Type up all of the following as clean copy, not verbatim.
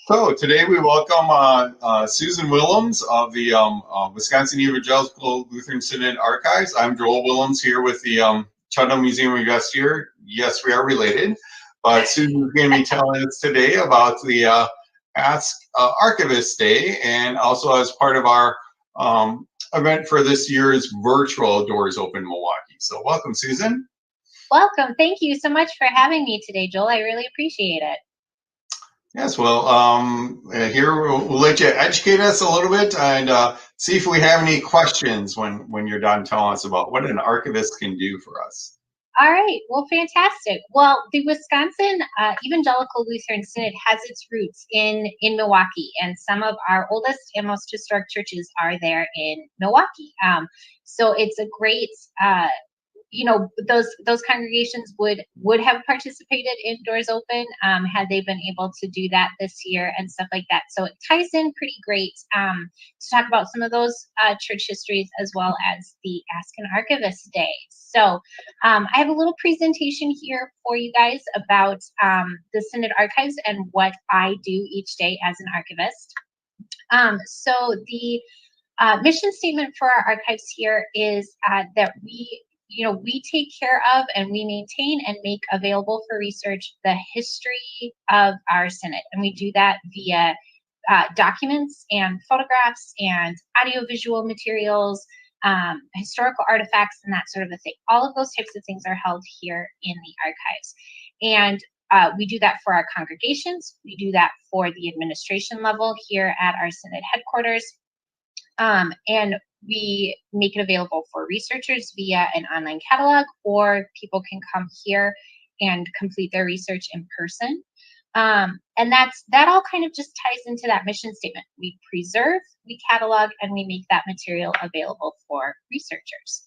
So today we welcome Susan Willems of the Wisconsin Evangelical Lutheran Synod Archives. I'm Joel Willems here with the Chudnow Museum of Yesteryear. Yes, we are related, but Susan is going to be telling us today about the Ask Archivist Day, and also as part of our event for this year's virtual Doors Open Milwaukee. So welcome, Susan. Welcome. Thank you so much for having me today, Joel. I really appreciate it. Yes, well, here we'll let you educate us a little bit and see if we have any questions when you're done telling us about what an archivist can do for us. All right. Well, fantastic. Well, the Wisconsin Evangelical Lutheran Synod has its roots in Milwaukee, and some of our oldest and most historic churches are there in Milwaukee. So it's a great those congregations would have participated in Doors Open had they been able to do that this year and stuff like that. So it ties in pretty great to talk about some of those church histories as well as the Ask an Archivist Day. So I have a little presentation here for you guys about the Synod Archives and what I do each day as an archivist. So the mission statement for our archives here is that we take care of and we maintain and make available for research the history of our synod. And we do that via documents and photographs and audiovisual materials, historical artifacts, and that sort of a thing. All of those types of things are held here in the archives. And we do that for our congregations. We do that for the administration level here at our synod headquarters. And we make it available for researchers via an online catalog, or people can come here and complete their research in person. And that all kind of just ties into that mission statement. We preserve, we catalog, and we make that material available for researchers.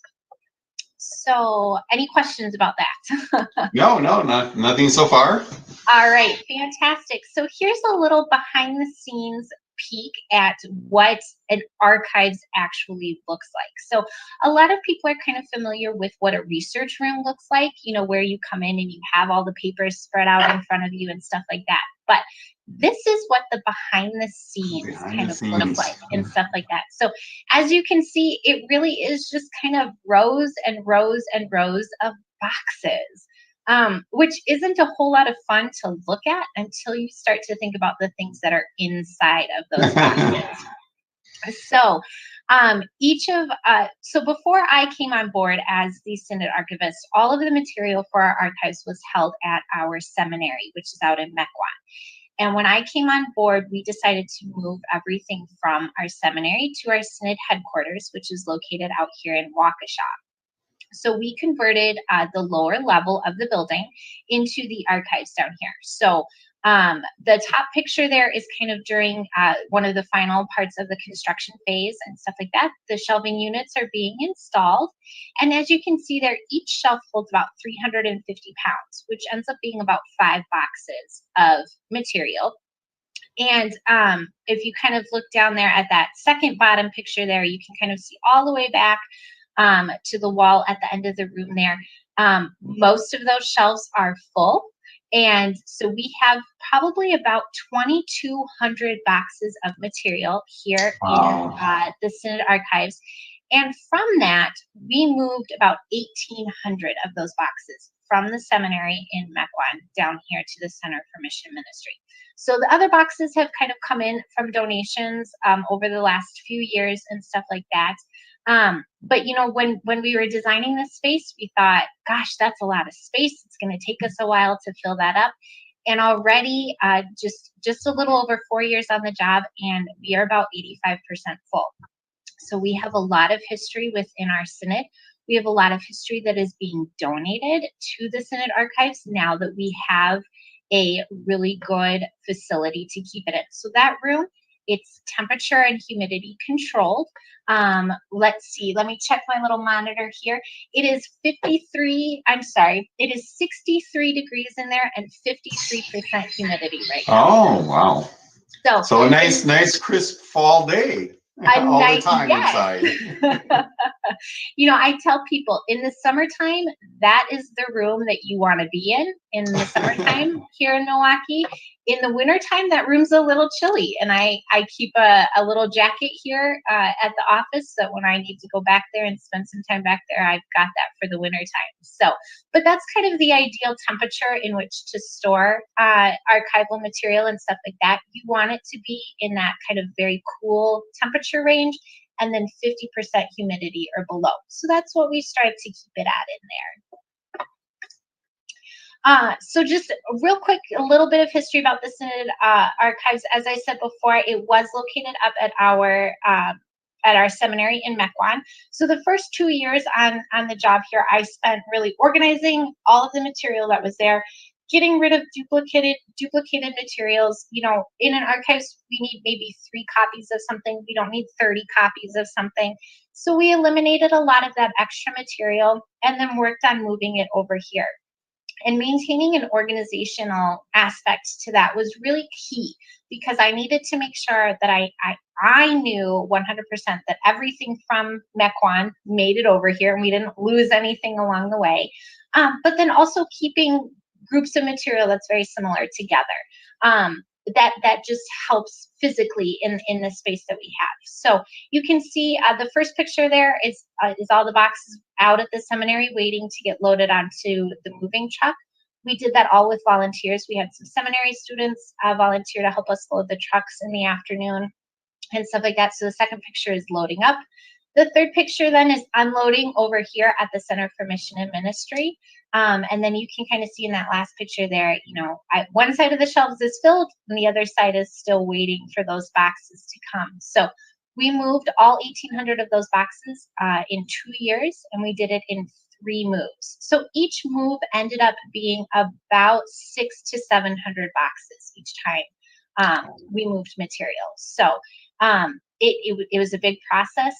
So any questions about that? No, nothing so far. All right, fantastic. So here's a little behind the scenes peek at what an archives actually looks like. So a lot of people are kind of familiar with what a research room looks like, where you come in and you have all the papers spread out in front of you and stuff like that. But this is what the behind the scenes looks like and stuff like that. So as you can see, it really is just kind of rows and rows and rows of boxes. Which isn't a whole lot of fun to look at until you start to think about the things that are inside of those boxes. So so before I came on board as the Synod Archivist, all of the material for our archives was held at our seminary, which is out in Mequon. And when I came on board, we decided to move everything from our seminary to our Synod headquarters, which is located out here in Waukesha. So we converted the lower level of the building into the archives down here. So the top picture there is kind of during one of the final parts of the construction phase and stuff like that. The shelving units are being installed. And as you can see there, each shelf holds about 350 pounds, which ends up being about 5 boxes of material. And if you kind of look down there at that second bottom picture there, you can kind of see all the way back to the wall at the end of the room there. Most of those shelves are full. And so we have probably about 2,200 boxes of material here in the Synod Archives. And from that, we moved about 1,800 of those boxes from the seminary in Mequon down here to the Center for Mission Ministry. So the other boxes have kind of come in from donations over the last few years and stuff like that. But when we were designing this space, we thought, gosh, that's a lot of space. It's going to take us a while to fill that up. And already just a little over 4 years on the job, and we are about 85% full. So we have a lot of history within our synod. We have a lot of history that is being donated to the Synod Archives now that we have a really good facility to keep it in. So that room, it's temperature and humidity controlled. Let's see, let me check my little monitor here. It is 63 degrees in there and 53% humidity right now. Oh, wow. So a nice crisp fall day. All the time inside. I tell people in the summertime, that is the room that you want to be in the summertime here in Milwaukee. In the wintertime, that room's a little chilly, and I keep a little jacket here at the office, so that when I need to go back there and spend some time back there, I've got that for the wintertime. So, but that's kind of the ideal temperature in which to store archival material and stuff like that. You want it to be in that kind of very cool temperature range, and then 50% humidity or below. So that's what we strive to keep it at in there. So just real quick, a little bit of history about the Synod Archives. As I said before, it was located up at our seminary in Mequon. So the first 2 years on the job here, I spent really organizing all of the material that was there, getting rid of duplicated materials. You know, in an archives, we need maybe 3 copies of something. We don't need 30 copies of something. So we eliminated a lot of that extra material and then worked on moving it over here. And maintaining an organizational aspect to that was really key, because I needed to make sure that I knew 100% that everything from Mequon made it over here and we didn't lose anything along the way. But then also keeping groups of material that's very similar together. That just helps physically in the space that we have. So you can see the first picture there is all the boxes out at the seminary waiting to get loaded onto the moving truck. We did that all with volunteers. We had some seminary students volunteer to help us load the trucks in the afternoon and stuff like that. So the second picture is loading up. The third picture then is unloading over here at the Center for Mission and Ministry. And then you can kind of see in that last picture there, you know, one side of the shelves is filled and the other side is still waiting for those boxes to come. So we moved all 1,800 of those boxes in 2 years, and we did it in 3 moves. So each move ended up being about 600 to 700 boxes each time we moved materials. So it was a big process,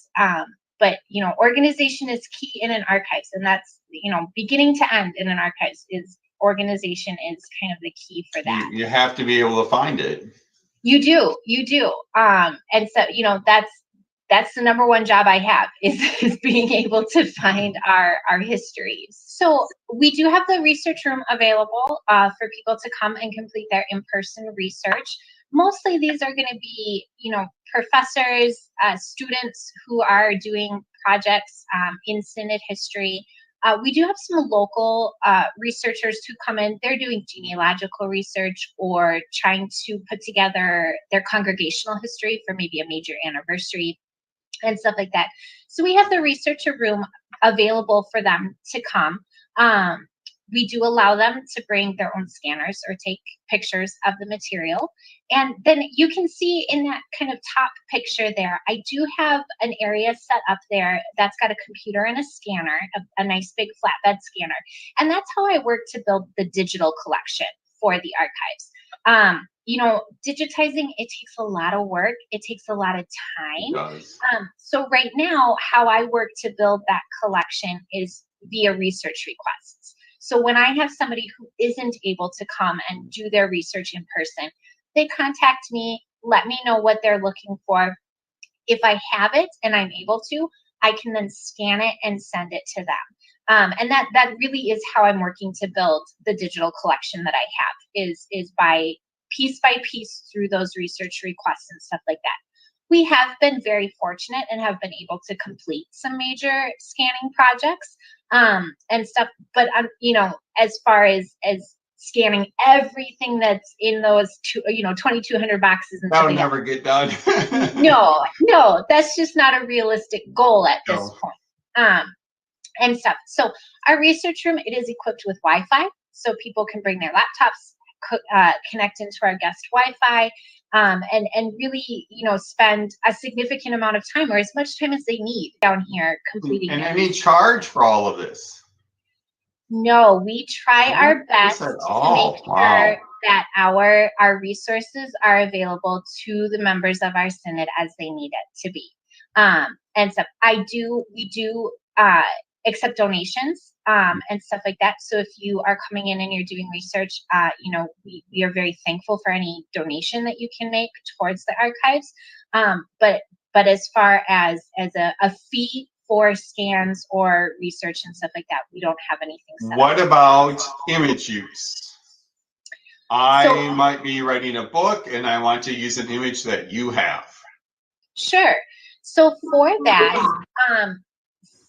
but you know, organization is key in an archives, and that's, you know, beginning to end in an archives is organization is kind of the key for that. You have to be able to find it. You do. And so, you know, that's the number one job I have is being able to find our histories. So we do have the research room available for people to come and complete their in-person research. Mostly these are going to be, you know, professors, students who are doing projects in Synod history. We do have some local researchers who come in. They're doing genealogical research or trying to put together their congregational history for maybe a major anniversary and stuff like that. So we have the researcher room available for them to come. We do allow them to bring their own scanners or take pictures of the material. And then you can see in that kind of top picture there, I do have an area set up there that's got a computer and a scanner, a nice big flatbed scanner. And that's how I work to build the digital collection for the archives. You know, digitizing, it takes a lot of work. It takes a lot of time. So right now, how I work to build that collection is via research requests. So when I have somebody who isn't able to come and do their research in person, they contact me, let me know what they're looking for. If I have it and I'm able to, I can then scan it and send it to them. And that really is how I'm working to build the digital collection that I have, is by piece through those research requests and stuff like that. We have been very fortunate and have been able to complete some major scanning projects and stuff. But you know, as far as scanning everything that's in those 2,200 boxes and that would never get done. No, that's just not a realistic goal at this point. And stuff. So our research room, it is equipped with Wi-Fi, so people can bring their laptops, connect into our guest Wi-Fi, and really, you know, spend a significant amount of time or as much time as they need down here completing. And any charge for all of this? No, we try our best to make sure that our resources are available to the members of our synod as they need it to be. And so we do accept donations and stuff like that. So if you are coming in and you're doing research, you know, we are very thankful for any donation that you can make towards the archives. But as far as a fee for scans or research and stuff like that, we don't have anything set up. What about image use? I might be writing a book and I want to use an image that you have. Sure. So for that,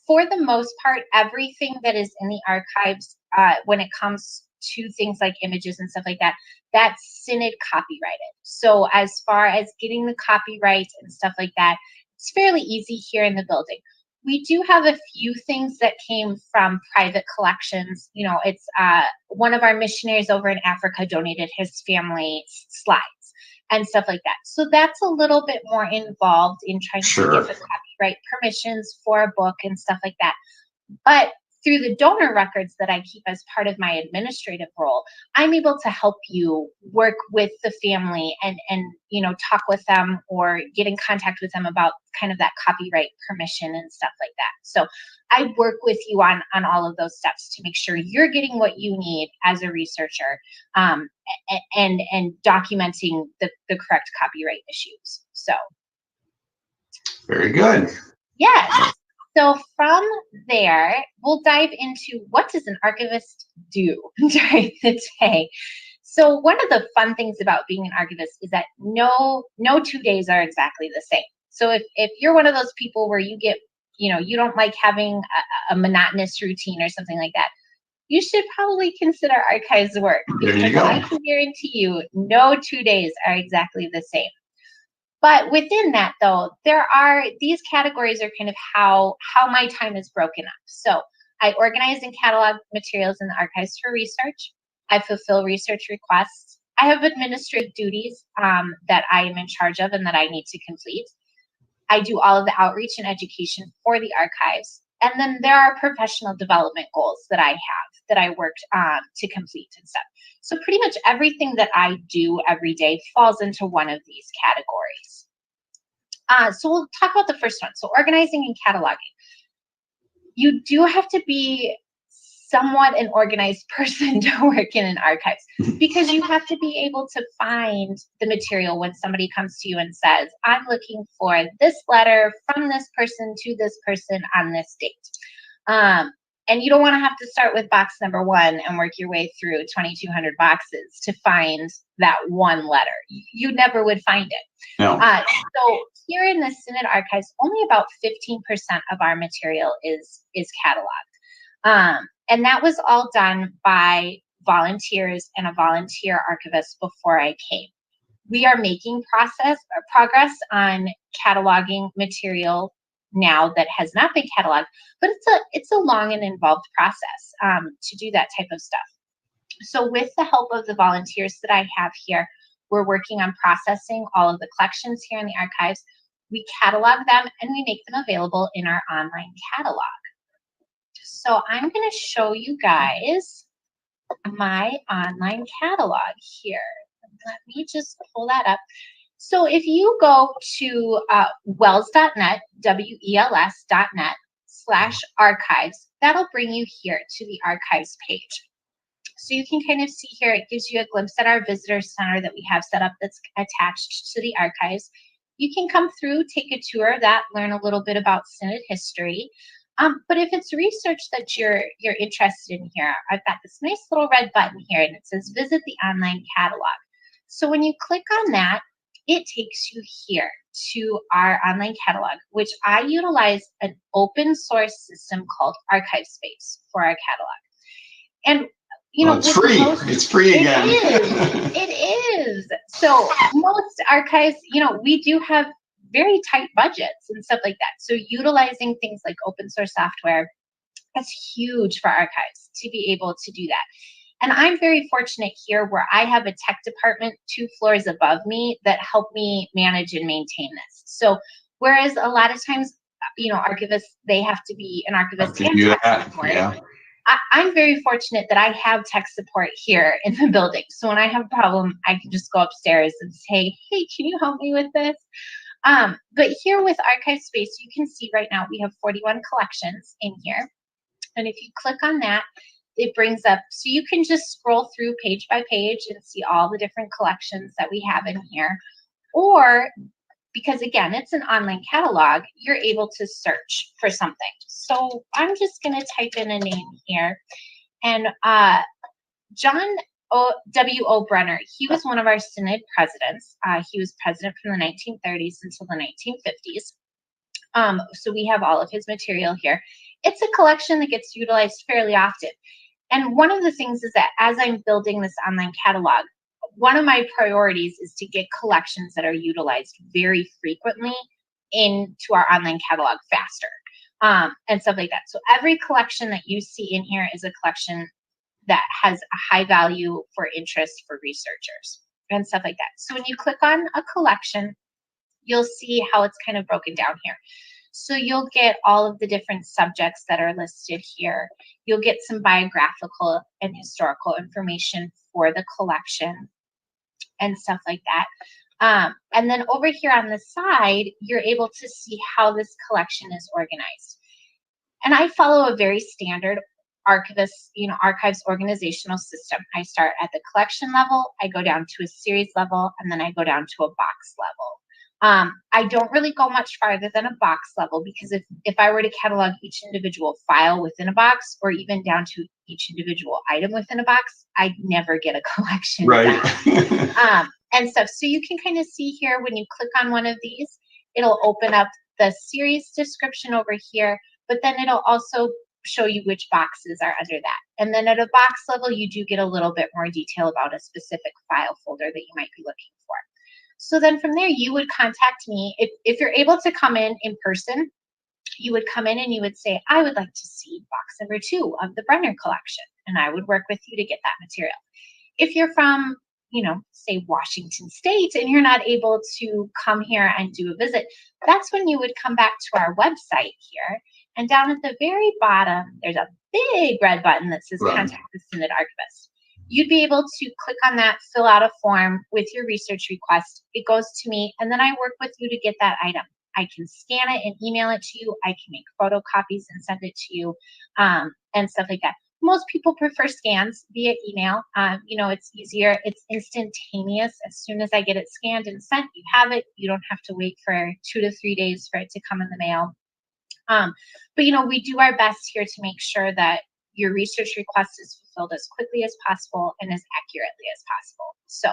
for the most part, everything that is in the archives, when it comes to things like images and stuff like that, that's Synod copyrighted. So as far as getting the copyright and stuff like that, it's fairly easy here in the building. We do have a few things that came from private collections. You know, it's one of our missionaries over in Africa donated his family slides and stuff like that. So that's a little bit more involved in trying to get the copyright permissions for a book and stuff like that. But through the donor records that I keep as part of my administrative role, I'm able to help you work with the family and you know, talk with them or get in contact with them about kind of that copyright permission and stuff like that. So I work with you on all of those steps to make sure you're getting what you need as a researcher, and documenting the correct copyright issues. So very good. Yes. So from there, we'll dive into what does an archivist do during the day. So one of the fun things about being an archivist is that no 2 days are exactly the same. So if you're one of those people where you get, you know, you don't like having a monotonous routine or something like that, you should probably consider archives work. There you go. I can guarantee you no 2 days are exactly the same. But within that, though, there are these categories are kind of how my time is broken up. So I organize and catalog materials in the archives for research. I fulfill research requests. I have administrative duties that I am in charge of and that I need to complete. I do all of the outreach and education for the archives. And then there are professional development goals that I have that I worked to complete and stuff. So pretty much everything that I do every day falls into one of these categories. So we'll talk about the first one. So organizing and cataloging. You do have to be somewhat an organized person to work in an archives because you have to be able to find the material when somebody comes to you and says, I'm looking for this letter from this person to this person on this date. And you don't want to have to start with box number 1 and work your way through 2,200 boxes to find that one letter. You never would find it. No. So here in the Synod archives, only about 15% of our material is cataloged. And that was all done by volunteers and a volunteer archivist before I came. We are making progress on cataloging material now that has not been cataloged, but it's a long and involved process to do that type of stuff. So with the help of the volunteers that I have here, we're working on processing all of the collections here in the archives. We catalog them and we make them available in our online catalog. So I'm going to show you guys my online catalog here. Let me just pull that up. So if you go to wells.net, WELS.net/archives, that'll bring you here to the archives page. So you can kind of see here, it gives you a glimpse at our visitor center that we have set up that's attached to the archives. You can come through, take a tour of that, learn a little bit about Synod history. But if it's research that you're interested in here, I've got this nice little red button here and it says visit the online catalog. So when you click on that, it takes you here to our online catalog, which I utilize an open source system called Archivespace for our catalog. And you know, it's free. It's free again. It is. So most archives, you know, we do have very tight budgets and stuff like that. So utilizing things like open source software, that's huge for archives to be able to do that. And I'm very fortunate here where I have a tech department 2 floors above me that help me manage and maintain this. So whereas a lot of times, you know, archivists, they have to be an archivist and tech support. Yeah. I'm very fortunate that I have tech support here in the building. So when I have a problem, I can just go upstairs and say, hey, can you help me with this? But here with Archivespace, you can see right now we have 41 collections in here. And if you click on that, it brings up, so you can just scroll through page by page and see all the different collections that we have in here. Or, because again, it's an online catalog, you're able to search for something. So I'm just going to type in a name here. And John W.O. Brenner. He was one of our synod presidents. He was president from the 1930s until the 1950s. So we have all of his material here. It's a collection that gets utilized fairly often. And one of the things is that as I'm building this online catalog, one of my priorities is to get collections that are utilized very frequently into our online catalog faster, and stuff like that. So every collection that you see in here is a collection that has a high value for interest for researchers and stuff like that. So when you click on a collection, you'll see how it's kind of broken down here. So you'll get all of the different subjects that are listed here. You'll get some biographical and historical information for the collection and stuff like that. And then over here on the side, you're able to see how this collection is organized. And I follow a very standard archives organizational system. I start at the collection level, I go down to a series level, and then I go down to a box level. I don't really go much farther than a box level, because if I were to catalog each individual file within a box, or even down to each individual item within a box, I'd never get a collection done. And stuff. So you can kind of see here when you click on one of these, it'll open up the series description over here, but then it'll also show you which boxes are under that. And then at a box level, you do get a little bit more detail about a specific file folder that you might be looking for. So then from there, you would contact me. If you're able to come in person, you would come in and you would say, I would like to see box number 2 of the Brenner collection, and I would work with you to get that material. If you're from, say Washington State, and you're not able to come here and do a visit, that's when you would come back to our website here. And down at the very bottom, there's a big red button that says Contact the Synod Archivist. You'd be able to click on that, fill out a form with your research request. It goes to me, and then I work with you to get that item. I can scan it and email it to you. I can make photocopies and send it to you, and stuff like that. Most people prefer scans via email. It's easier. It's instantaneous. As soon as I get it scanned and sent, you have it. You don't have to wait for 2 to 3 days for it to come in the mail. But we do our best here to make sure that your research request is fulfilled as quickly as possible and as accurately as possible. So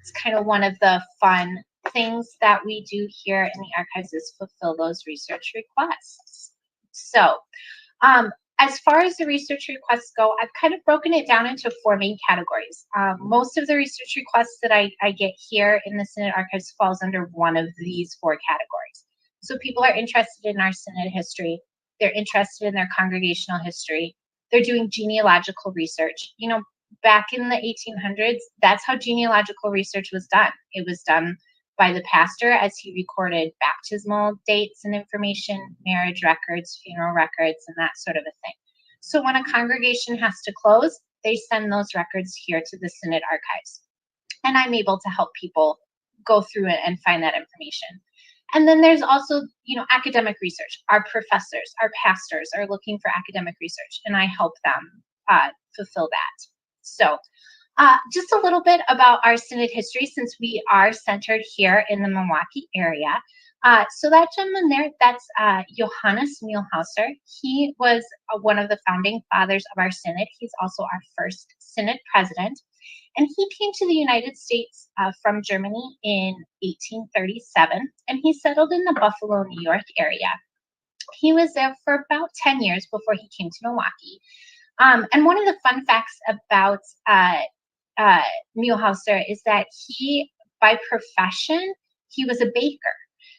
it's kind of one of the fun things that we do here in the archives is fulfill those research requests. So as far as the research requests go, I've kind of broken it down into 4 main categories. Most of the research requests that I get here in the Synod Archives falls under one of these 4 categories. So people are interested in our Synod history. They're interested in their congregational history. They're doing genealogical research. Back in the 1800s, that's how genealogical research was done. It was done by the pastor as he recorded baptismal dates and information, marriage records, funeral records, and that sort of a thing. So when a congregation has to close, they send those records here to the Synod Archives. And I'm able to help people go through it and find that information. And then there's also, academic research. Our professors, our pastors are looking for academic research, and I help them fulfill that. So just a little bit about our Synod history, since we are centered here in the Milwaukee area. So that gentleman there, that's Johannes Mühlhauser. He was one of the founding fathers of our Synod. He's also our first Synod president. And he came to the United States from Germany in 1837, and he settled in the Buffalo, New York area. He was there for about 10 years before he came to Milwaukee. And one of the fun facts about Mühlhauser is that he, by profession, he was a baker.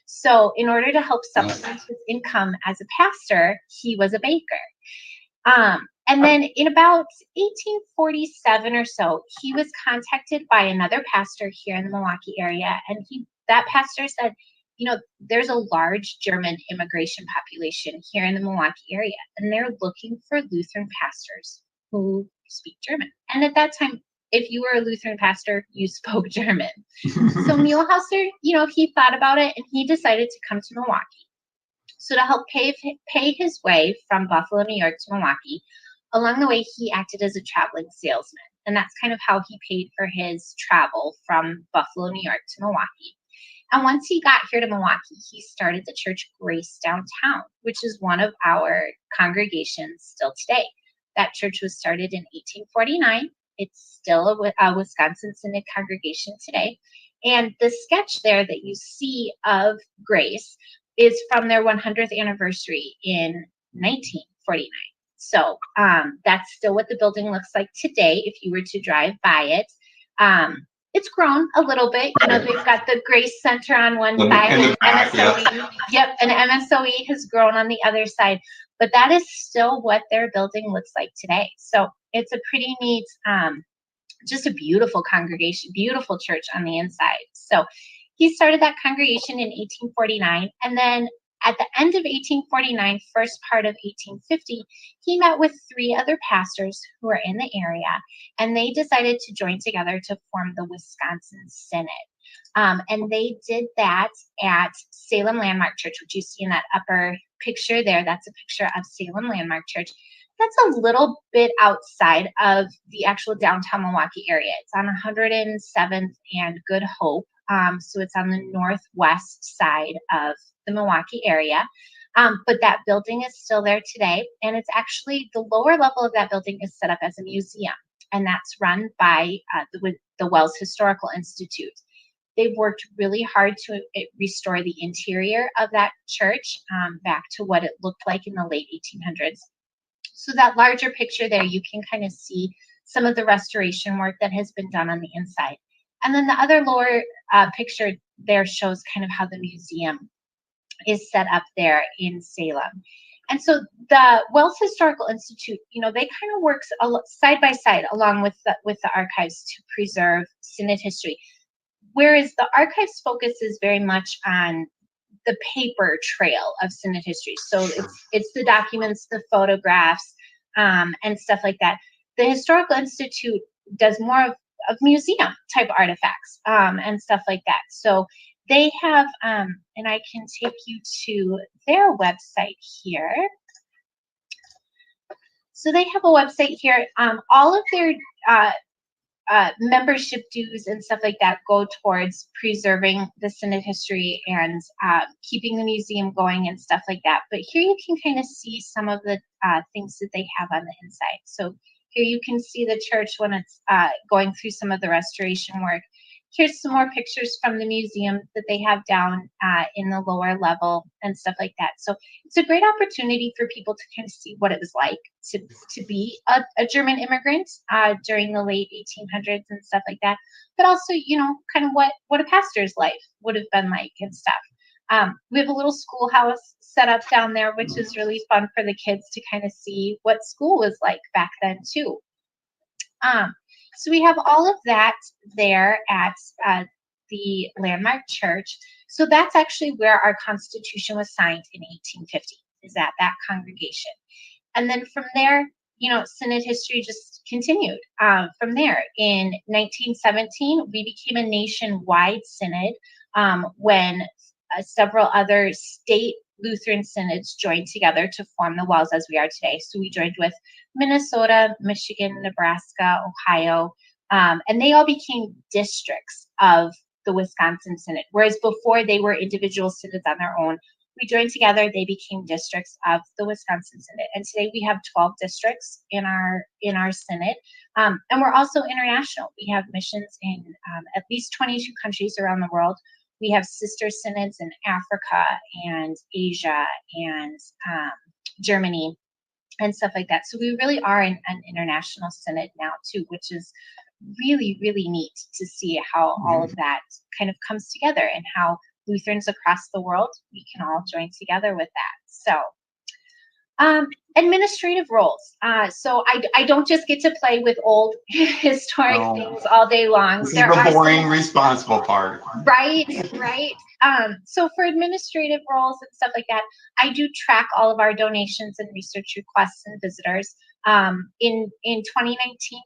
So in order to help supplement his income as a pastor, he was a baker. And then in about 1847 or so, he was contacted by another pastor here in the Milwaukee area. And that pastor said, there's a large German immigration population here in the Milwaukee area, and they're looking for Lutheran pastors who speak German. And at that time, if you were a Lutheran pastor, you spoke German. So Mühlhauser, he thought about it, and he decided to come to Milwaukee. So to help pay his way from Buffalo, New York to Milwaukee, along the way, he acted as a traveling salesman. And that's kind of how he paid for his travel from Buffalo, New York to Milwaukee. And once he got here to Milwaukee, he started the church Grace downtown, which is one of our congregations still today. That church was started in 1849, It's still a Wisconsin Synod congregation today. And the sketch there that you see of Grace is from their 100th anniversary in 1949. So that's still what the building looks like today if you were to drive by it. It's grown a little bit. You know, they've got the Grace Center on one side, and MSOE. Yep, and MSOE has grown on the other side. But that is still what their building looks like today. So it's a pretty neat, just a beautiful congregation, beautiful church on the inside. So he started that congregation in 1849, and then at the end of 1849, first part of 1850, he met with 3 other pastors who were in the area, and they decided to join together to form the Wisconsin Synod. And they did that at Salem Landmark Church, which you see in that upper picture there. That's a picture of Salem Landmark Church. That's a little bit outside of the actual downtown Milwaukee area. It's on 107th and Good Hope. So it's on the northwest side of the Milwaukee area. But that building is still there today. And it's actually, the lower level of that building is set up as a museum. And that's run by the Wells Historical Institute. They've worked really hard to restore the interior of that church back to what it looked like in the late 1800s. So that larger picture there, you can kind of see some of the restoration work that has been done on the inside. And then the other lower picture there shows kind of how the museum is set up there in Salem. And so the Wells Historical Institute, you know, they kind of works side by side along with the archives to preserve Synod history. Whereas the archives focus is very much on the paper trail of Synod history. So it's the documents, the photographs, and stuff like that. The Historical Institute does more of museum type artifacts and stuff like that. So they have, and I can take you to their website here. So they have a website here. All of their membership dues and stuff like that go towards preserving the Synod history and keeping the museum going and stuff like that. But here you can kind of see some of the things that they have on the inside. So here you can see the church when it's going through some of the restoration work. Here's some more pictures from the museum that they have down in the lower level and stuff like that. So it's a great opportunity for people to kind of see what it was like to be a German immigrant during the late 1800s and stuff like that. But also, you know, kind of what a pastor's life would have been like and stuff. We have a little schoolhouse set up down there, which is really fun for the kids to kind of see what school was like back then too. So we have all of that there at the Landmark Church. So that's actually where our Constitution was signed in 1850, is at that congregation. And then from there, you know, Synod history just continued from there. In 1917, we became a nationwide synod when several other state Lutheran synods joined together to form the Wells as we are today. So we joined with Minnesota, Michigan, Nebraska, Ohio, and they all became districts of the Wisconsin Synod. Whereas before they were individual synods on their own, we joined together, they became districts of the Wisconsin Synod. And today we have 12 districts in our synod. And we're also international. We have missions in at least 22 countries around the world. We have sister synods in Africa and Asia and Germany and stuff like that. So we really are an international synod now too, which is really, really neat to see how all of that kind of comes together and how Lutherans across the world, we can all join together with that. So administrative roles. So I don't just get to play with old historic things all day long. This is the boring, responsible part. Right. So for administrative roles and stuff like that, I do track all of our donations and research requests and visitors. In 2019,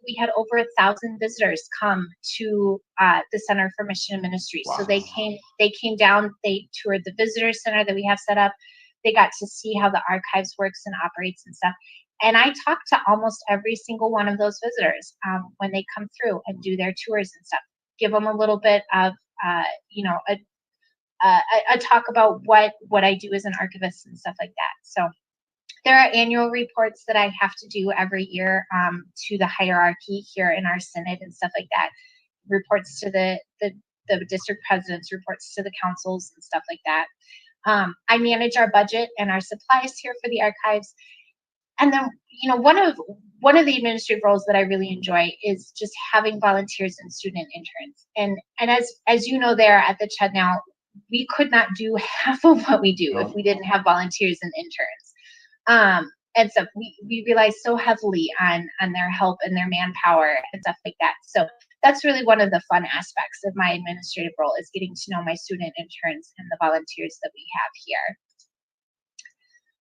we had over 1,000 visitors come to the Center for Mission and Ministry. Wow. So they came down, they toured the visitor center that we have set up. They got to see how the archives works and operates and stuff. And I talk to almost every single one of those visitors when they come through and do their tours and stuff. Give them a little bit of, a talk about what I do as an archivist and stuff like that. So There are annual reports that I have to do every year to the hierarchy here in our synod and stuff like that. Reports to the district presidents, reports to the councils and stuff like that. I manage our budget and our supplies here for the archives. And then, one of the administrative roles that I really enjoy is just having volunteers and student interns. And as you know, there at the Chudnow, we could not do half of what we do if we didn't have volunteers and interns. And so we rely so heavily on their help and their manpower and stuff like that. So that's really one of the fun aspects of my administrative role, is getting to know my student interns and the volunteers that we have here.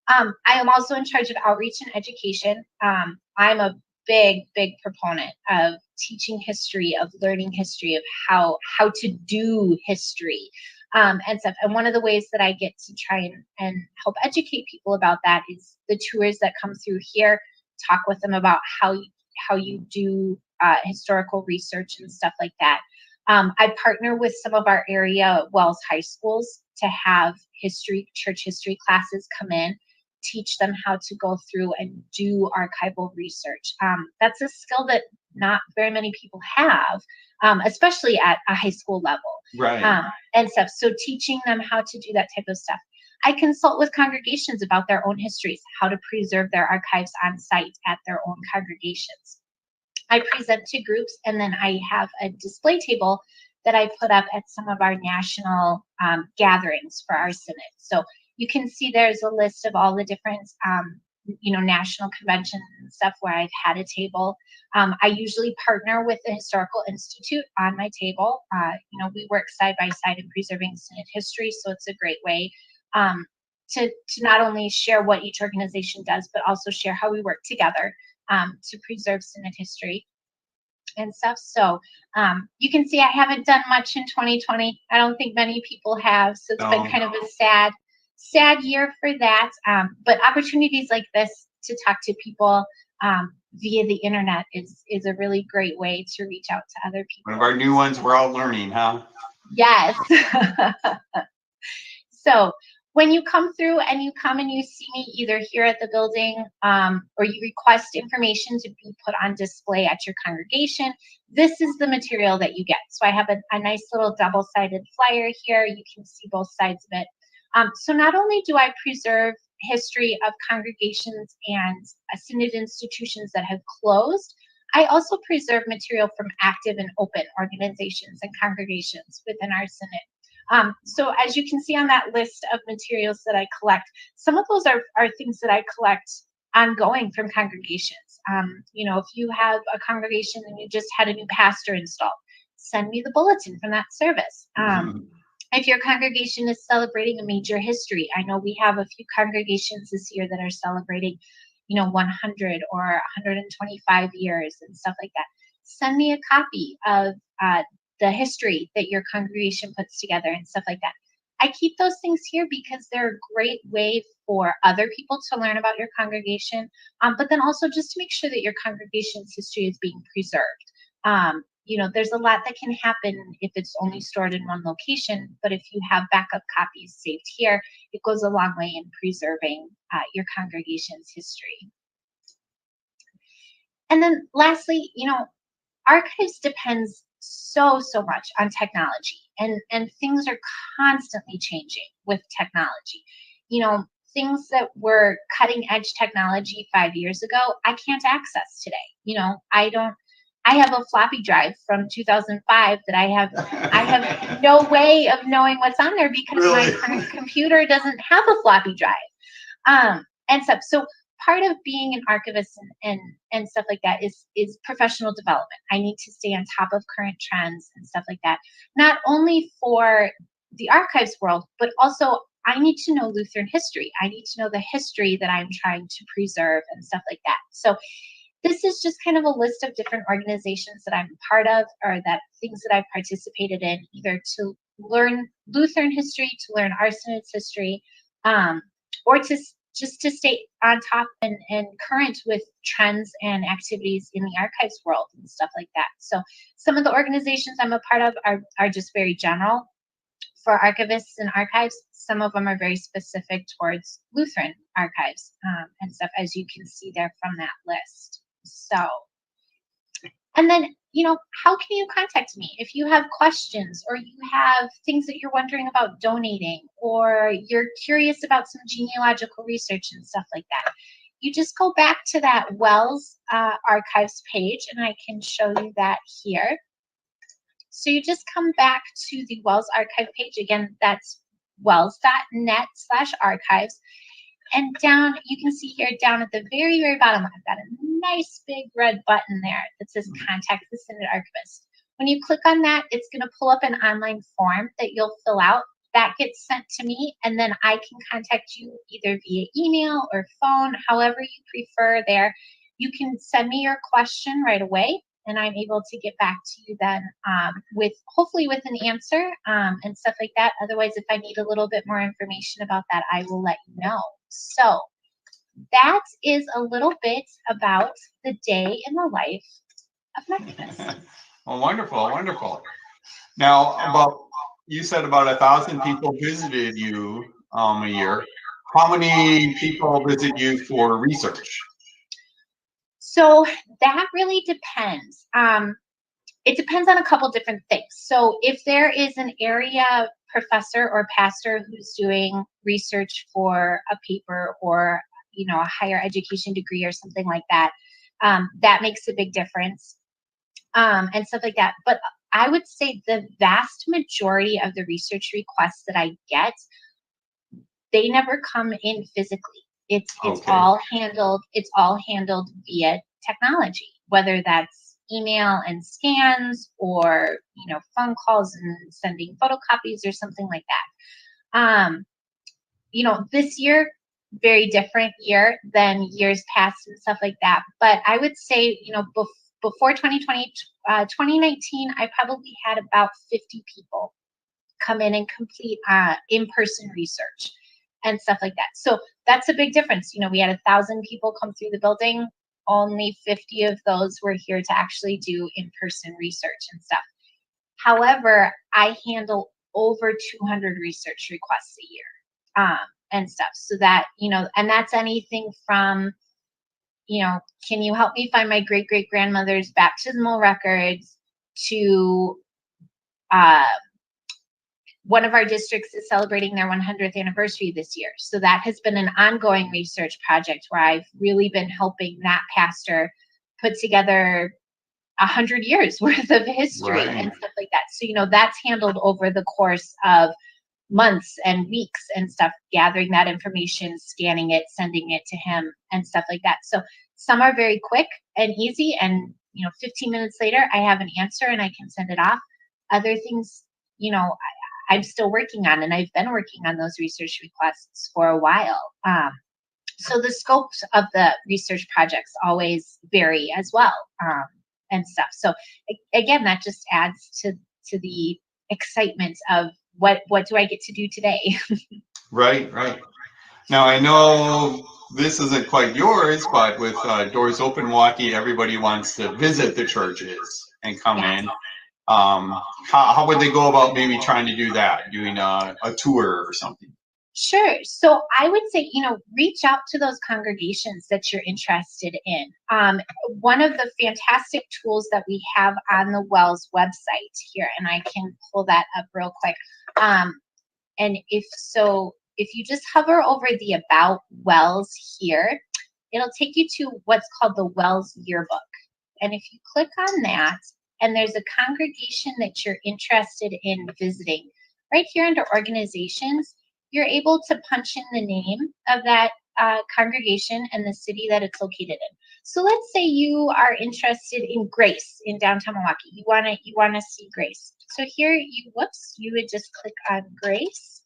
I am also in charge of outreach and education. I'm a big proponent of teaching history, of learning history, of how to do history and stuff. And one of the ways that I get to try and help educate people about that is the tours that come through here, talk with them about how you do historical research and stuff like that. I partner with some of our area WELS high schools to have church history classes come in, teach them how to go through and do archival research. That's a skill that not very many people have, especially at a high school level. Right. And stuff. So teaching them how to do that type of stuff. I consult with congregations about their own histories, how to preserve their archives on site at their own congregations. I present to groups, and then I have a display table that I put up at some of our national gatherings for our synod. So you can see there's a list of all the different national conventions and stuff where I've had a table. I usually partner with the Historical Institute on my table. We work side by side in preserving synod history, so it's a great way to not only share what each organization does, but also share how we work together to preserve synod history and stuff. So you can see I haven't done much in 2020. I don't think many people have, so it's been kind of a sad year for that. But opportunities like this to talk to people via the internet is a really great way to reach out to other people. One of our new ones we're all learning, huh? Yes. So when you come through and you come and you see me either here at the building or you request information to be put on display at your congregation, this is the material that you get. So I have a nice little double-sided flyer here. You can see both sides of it. So not only do I preserve history of congregations and synod institutions that have closed, I also preserve material from active and open organizations and congregations within our synod. So as you can see on that list of materials that I collect, some of those are things that I collect ongoing from congregations. If you have a congregation and you just had a new pastor installed, send me the bulletin from that service. If your congregation is celebrating a major history, I know we have a few congregations this year that are celebrating, 100 or 125 years and stuff like that. Send me a copy of the history that your congregation puts together and stuff like that. I keep those things here because they're a great way for other people to learn about your congregation, but then also just to make sure that your congregation's history is being preserved. There's a lot that can happen if it's only stored in one location, but if you have backup copies saved here, it goes a long way in preserving your congregation's history. And then lastly, archives depends so much on technology, and things are constantly changing with technology. Things that were cutting edge technology 5 years ago, I can't access today. I have a floppy drive from 2005 that I have no way of knowing what's on there because my current computer doesn't have a floppy drive. And stuff. So part of being an archivist and stuff like that is professional development. I need to stay on top of current trends and stuff like that, not only for the archives world, but also I need to know Lutheran history. I need to know the history that I'm trying to preserve and stuff like that. So this is just kind of a list of different organizations that I'm part of, or that things that I've participated in, either to learn Lutheran history, to learn our synod's history, or to stay on top and current with trends and activities in the archives world and stuff like that. So some of the organizations I'm a part of are just very general for archivists and archives. Some of them are very specific towards Lutheran archives and stuff, as you can see there from that list. So, and then, how can you contact me if you have questions, or you have things that you're wondering about donating, or you're curious about some genealogical research and stuff like that? You just go back to that Wells Archives page, and I can show you that here. So you just come back to the Wells Archive page. Again, that's wells.net/archives. And down, you can see here down at the very, very bottom, I've got a nice big red button there that says Contact the Synod Archivist. When you click on that, it's going to pull up an online form that you'll fill out. That gets sent to me, and then I can contact you either via email or phone, however you prefer there. You can send me your question right away, and I'm able to get back to you then hopefully with an answer and stuff like that. Otherwise, if I need a little bit more information about that, I will let you know. So that is a little bit about the day in the life of Archivist. Well, wonderful, wonderful. Now, you said about 1,000 people visited you a year. How many people visit you for research? So that really depends. It depends on a couple different things. So if there is an area professor or pastor who's doing research for a paper or a higher education degree or something like that, that makes a big difference and stuff like that. But I would say the vast majority of the research requests that I get, they never come in physically. It's all handled via technology, whether that's email and scans or phone calls and sending photocopies or something like that. This year, very different year than years past and stuff like that. But I would say, before 2020, 2019, I probably had about 50 people come in and complete in-person research and stuff like that. So that's a big difference. We had 1,000 people come through the building. Only 50 of those were here to actually do in-person research and stuff. However, I handle over 200 research requests a year and stuff. So that, and that's anything from, can you help me find my great-great-grandmother's baptismal records to one of our districts is celebrating their 100th anniversary this year. So that has been an ongoing research project where I've really been helping that pastor put together 100 years worth of history and stuff like that. So, that's handled over the course of months and weeks and stuff, gathering that information, scanning it, sending it to him and stuff like that. So some are very quick and easy, and 15 minutes later I have an answer and I can send it off. Other things, I'm still working on, and I've been working on those research requests for a while. So the scopes of the research projects always vary as well and stuff. So again, that just adds to the excitement of what do I get to do today? Right. Now, I know this isn't quite yours, but with Doors Open Milwaukee, everybody wants to visit the churches and come in. How would they go about maybe trying to do that, doing a tour or something? Sure. So I would say, reach out to those congregations that you're interested in. One of the fantastic tools that we have on the Wells website here, and I can pull that up real quick. And if you just hover over the About Wells here, it'll take you to what's called the Wells Yearbook. And if you click on that, and there's a congregation that you're interested in visiting, right here under organizations, you're able to punch in the name of that congregation and the city that it's located in. So let's say you are interested in Grace in downtown Milwaukee. You wanna see Grace. So here you would just click on Grace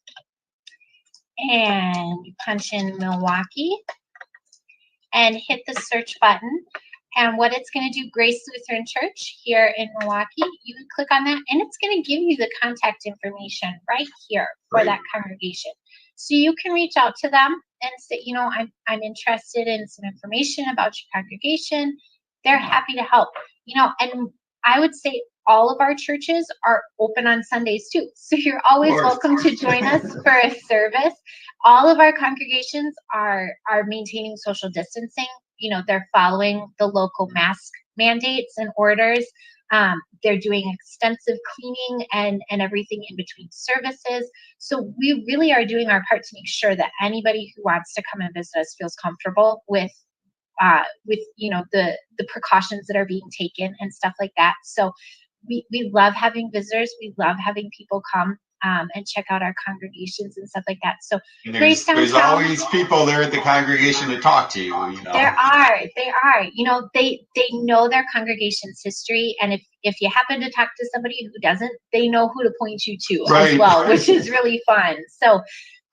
and you punch in Milwaukee and hit the search button. And what it's going to do, Grace Lutheran Church here in Milwaukee, you can click on that and it's going to give you the contact information right here for that congregation. So you can reach out to them and say, I'm interested in some information about your congregation. They're happy to help. And I would say all of our churches are open on Sundays too. So you're always welcome to join us for a service. All of our congregations are maintaining social distancing. You know, they're following the local mask mandates and orders. They're doing extensive cleaning and everything in between services. So we really are doing our part to make sure that anybody who wants to come and visit us feels comfortable with you know, the precautions that are being taken and stuff like that. So we love having visitors. We love having people come and check out our congregations and stuff like that. So there's always people there at the congregation to talk to you, you know. There are. You know, they know their congregation's history, and if you happen to talk to somebody who doesn't, they know who to point you to as well, which is really fun. So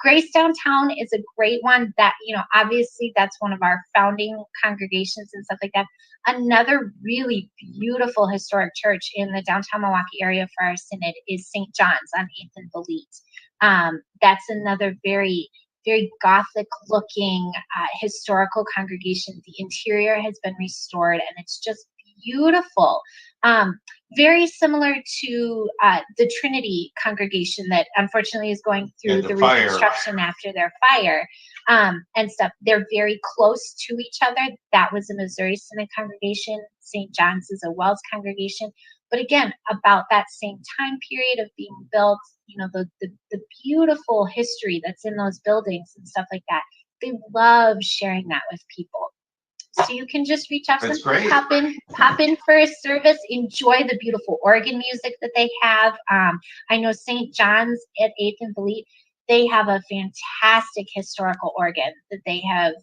Grace Downtown is a great one that, you know, obviously that's one of our founding congregations and stuff like that. Another really beautiful historic church in the downtown Milwaukee area for our synod is St. John's on 8th and Bolete. That's another very, very Gothic looking historical congregation. The interior has been restored and it's just beautiful. Very similar to the Trinity congregation that unfortunately is going through the reconstruction after their fire and stuff. They're very close to each other. That was a Missouri Synod congregation. St. John's is a Wells congregation. But again, about that same time period of being built, you know, the beautiful history that's in those buildings and stuff like that. They love sharing that with people. So you can just reach out to them, pop in for a service, enjoy the beautiful organ music that they have. I know St. John's at 8th and Bolete, they have a fantastic historical organ that they have,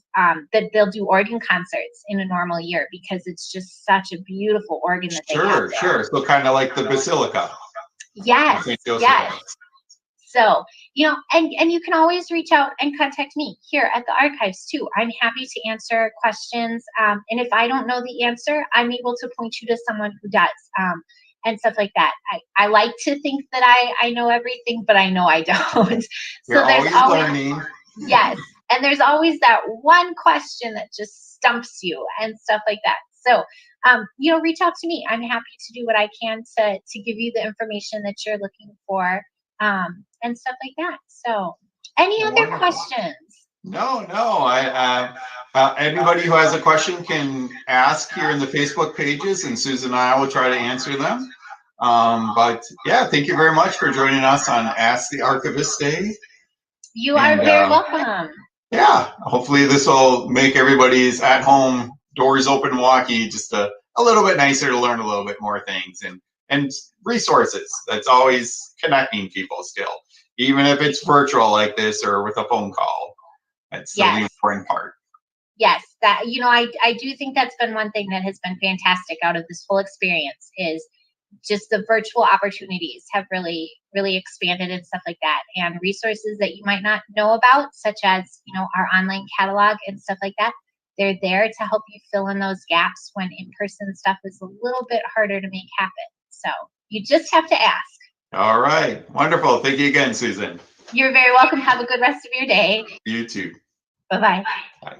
that they'll do organ concerts in a normal year because it's just such a beautiful organ that they have there. Sure. So kind of like the Basilica. Yes. So, you know, and you can always reach out and contact me here at the archives too. I'm happy to answer questions. And if I don't know the answer, I'm able to point you to someone who does, and stuff like that. I like to think that I know everything, but I know I don't. So there's always learning. Yes. And there's always that one question that just stumps you and stuff like that. So, you know, reach out to me. I'm happy to do what I can to give you the information that you're looking for. And stuff like that. So, any other questions? No. Anybody who has a question can ask here in the Facebook pages, and Susan and I will try to answer them. But yeah, thank you very much for joining us on Ask the Archivist Day. You are very welcome. Yeah, hopefully this will make everybody's at home Doors Open Milwaukee just a little bit nicer to learn a little bit more things and resources. That's always connecting people still, even if it's virtual like this or with a phone call. That's the important part. Yes, that, you know, I do think that's been one thing that has been fantastic out of this whole experience is just the virtual opportunities have really, really expanded and stuff like that. And resources that you might not know about, such as, you know, our online catalog and stuff like that, they're there to help you fill in those gaps when in-person stuff is a little bit harder to make happen. So you just have to ask. All right. Wonderful. Thank you again, Susan. You're very welcome. Have a good rest of your day. You too. Bye-bye. Bye.